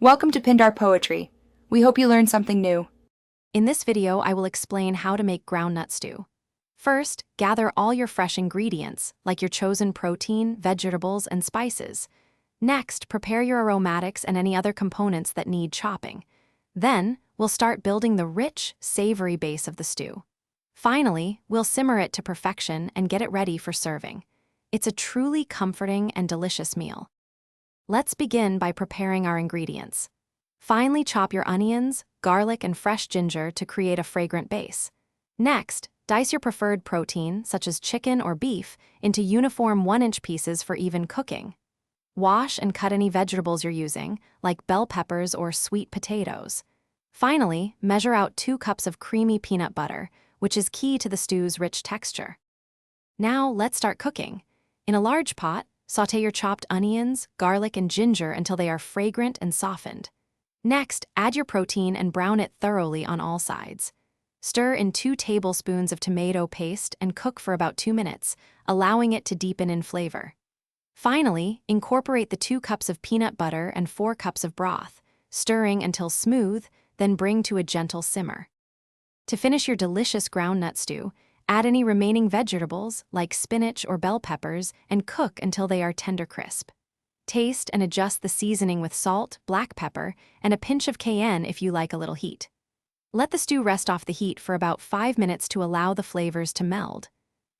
Welcome to Pindar Poetry. We hope you learned something new. In this video, I will explain how to make groundnut stew. First, gather all your fresh ingredients, like your chosen protein, vegetables, and spices. Next, prepare your aromatics and any other components that need chopping. Then, we'll start building the rich, savory base of the stew. Finally, we'll simmer it to perfection and get it ready for serving. It's a truly comforting and delicious meal. Let's begin by preparing our ingredients. Finely chop your onions, garlic, and fresh ginger to create a fragrant base. Next, dice your preferred protein, such as chicken or beef, into uniform 1-inch pieces for even cooking. Wash and cut any vegetables you're using, like bell peppers or sweet potatoes. Finally, measure out 2 cups of creamy peanut butter, which is key to the stew's rich texture. Now, let's start cooking. In a large pot, sauté your chopped onions, garlic, and ginger until they are fragrant and softened. Next, add your protein and brown it thoroughly on all sides. Stir in 2 tablespoons of tomato paste and cook for about 2 minutes, allowing it to deepen in flavor. Finally, incorporate the 2 cups of peanut butter and 4 cups of broth, stirring until smooth, then bring to a gentle simmer. To finish your delicious groundnut stew, add any remaining vegetables, like spinach or bell peppers, and cook until they are tender crisp. Taste and adjust the seasoning with salt, black pepper, and a pinch of cayenne if you like a little heat. Let the stew rest off the heat for about 5 minutes to allow the flavors to meld.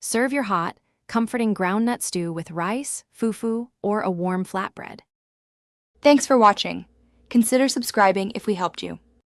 Serve your hot, comforting groundnut stew with rice, fufu, or a warm flatbread. Thanks for watching. Consider subscribing if we helped you.